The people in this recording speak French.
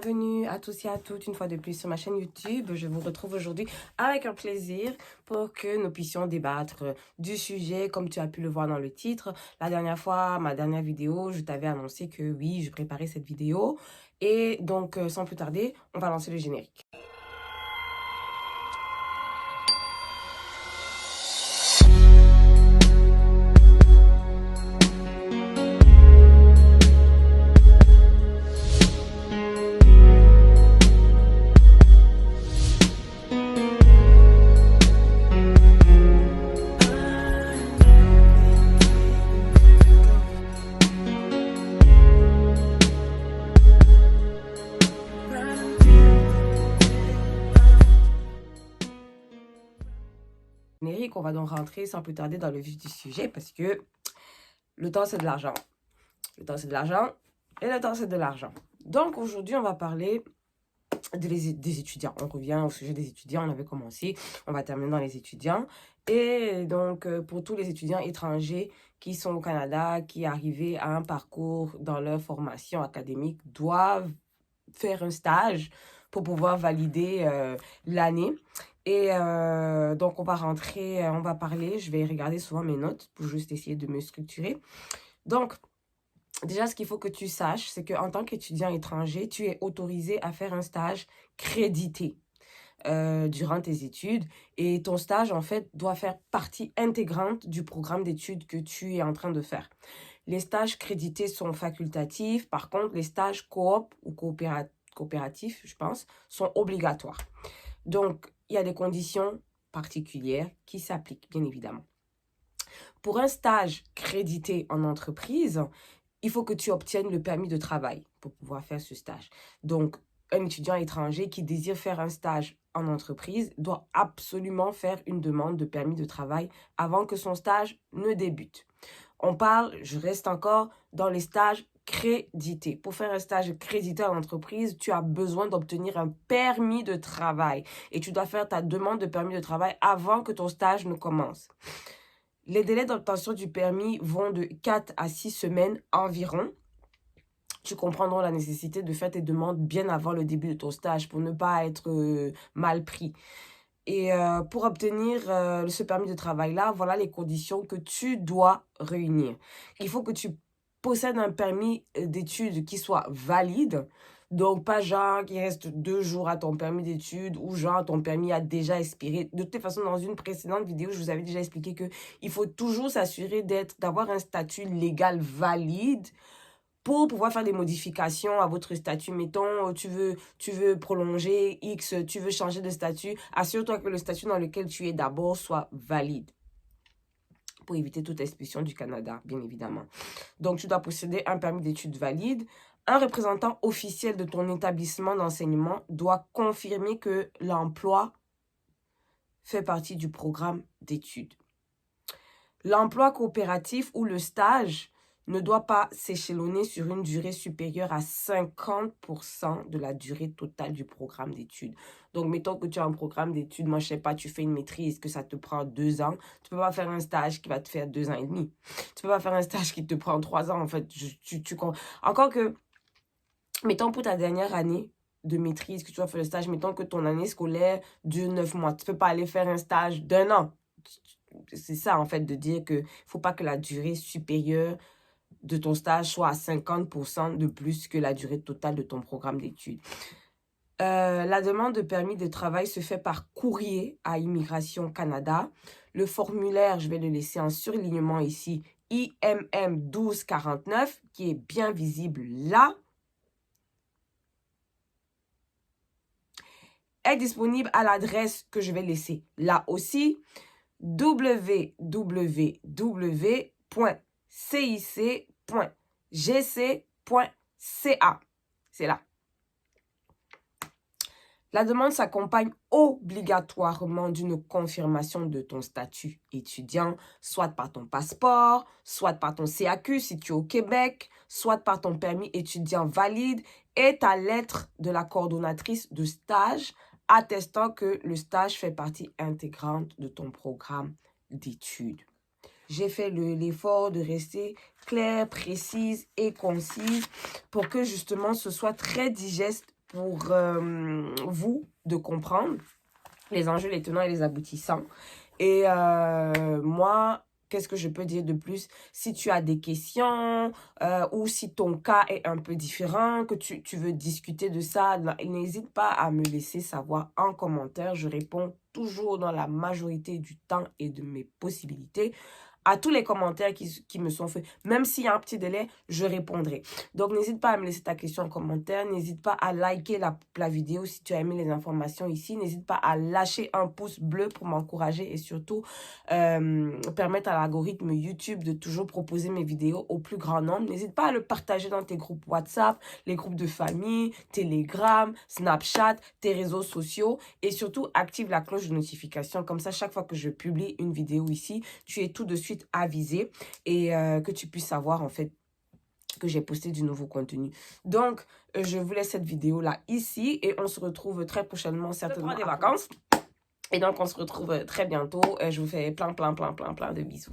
Bienvenue à tous et à toutes une fois de plus sur ma chaîne YouTube. Je vous retrouve aujourd'hui avec un plaisir pour que nous puissions débattre du sujet comme tu as pu le voir dans le titre. La dernière fois, ma dernière vidéo, je t'avais annoncé que oui, je préparais cette vidéo. Et donc, sans plus tarder, on va lancer le générique. On va donc rentrer sans plus tarder dans le vif du sujet parce que le temps c'est de l'argent. Le temps c'est de l'argent et le temps c'est de l'argent. Donc aujourd'hui on va parler des étudiants. On revient au sujet des étudiants, on avait commencé, on va terminer dans les étudiants. Et donc pour tous les étudiants étrangers qui sont au Canada, qui arrivés à un parcours dans leur formation académique, doivent faire un stage pour pouvoir valider l'année. Et donc, on va rentrer, on va parler, je vais regarder souvent mes notes pour juste essayer de me structurer. Donc, déjà, ce qu'il faut que tu saches, c'est qu'en tant qu'étudiant étranger, tu es autorisé à faire un stage crédité durant tes études. Et ton stage, en fait, doit faire partie intégrante du programme d'études que tu es en train de faire. Les stages crédités sont facultatifs. Par contre, les stages coop ou coopératifs, je pense, sont obligatoires. Donc, il y a des conditions particulières qui s'appliquent, bien évidemment. Pour un stage crédité en entreprise, il faut que tu obtiennes le permis de travail pour pouvoir faire ce stage. Donc, un étudiant étranger qui désire faire un stage en entreprise doit absolument faire une demande de permis de travail avant que son stage ne débute. On parle, je reste encore dans les stages crédités. Pour faire un stage crédité en entreprise, tu as besoin d'obtenir un permis de travail et tu dois faire ta demande de permis de travail avant que ton stage ne commence. Les délais d'obtention du permis vont de 4 à 6 semaines environ. Tu comprendras la nécessité de faire tes demandes bien avant le début de ton stage pour ne pas être mal pris. Et pour obtenir ce permis de travail-là, voilà les conditions que tu dois réunir. Il faut que tu possèdes un permis d'études qui soit valide. Donc, pas genre qui reste 2 jours à ton permis d'études ou genre ton permis a déjà expiré. De toute façon, dans une précédente vidéo, je vous avais déjà expliqué qu'il faut toujours s'assurer d'avoir un statut légal valide pour pouvoir faire des modifications à votre statut. Mettons, tu veux prolonger X, tu veux changer de statut. Assure-toi que le statut dans lequel tu es d'abord soit valide pour éviter toute expulsion du Canada, bien évidemment. Donc, tu dois posséder un permis d'études valide. Un représentant officiel de ton établissement d'enseignement doit confirmer que l'emploi fait partie du programme d'études. L'emploi coopératif ou le stage ne doit pas s'échelonner sur une durée supérieure à 50% de la durée totale du programme d'études. Donc, mettons que tu as un programme d'études, moi, je sais pas, tu fais une maîtrise, que ça te prend 2 ans. Tu peux pas faire un stage qui va te faire 2 ans et demi. Tu peux pas faire un stage qui te prend 3 ans, en fait. Encore que, mettons pour ta dernière année de maîtrise, que tu vas faire le stage, mettons que ton année scolaire dure 9 mois. Tu peux pas aller faire un stage d'1 an. C'est ça, en fait, de dire que faut pas que la durée supérieure de ton stage soit à 50% de plus que la durée totale de ton programme d'études. La demande de permis de travail se fait par courrier à Immigration Canada. Le formulaire, je vais le laisser en surlignement ici, IMM 1249, qui est bien visible là, est disponible à l'adresse que je vais laisser là aussi, www.cic.gc.ca. C'est là. La demande s'accompagne obligatoirement d'une confirmation de ton statut étudiant, soit par ton passeport, soit par ton CAQ si tu es au Québec, soit par ton permis étudiant valide et ta lettre de la coordonnatrice de stage attestant que le stage fait partie intégrante de ton programme d'études. J'ai fait l'effort de rester claire, précise et concise pour que justement ce soit très digeste pour vous de comprendre les enjeux, les tenants et les aboutissants. Et moi, qu'est-ce que je peux dire de plus? Si tu as des questions ou si ton cas est un peu différent, que tu veux discuter de ça, n'hésite pas à me laisser savoir en commentaire. Je réponds toujours dans la majorité du temps et de mes possibilités à tous les commentaires qui me sont faits. Même s'il y a un petit délai, je répondrai. Donc, n'hésite pas à me laisser ta question en commentaire. N'hésite pas à liker la vidéo si tu as aimé les informations ici. N'hésite pas à lâcher un pouce bleu pour m'encourager et surtout permettre à l'algorithme YouTube de toujours proposer mes vidéos au plus grand nombre. N'hésite pas à le partager dans tes groupes WhatsApp, les groupes de famille, Telegram, Snapchat, tes réseaux sociaux. Et surtout, active la cloche de notification. Comme ça, chaque fois que je publie une vidéo ici, tu es tout de suite avisé et que tu puisses savoir en fait que j'ai posté du nouveau contenu. Donc, je vous laisse cette vidéo-là ici et on se retrouve très prochainement, certainement des vacances. Et donc, on se retrouve très bientôt. Je vous fais plein de bisous.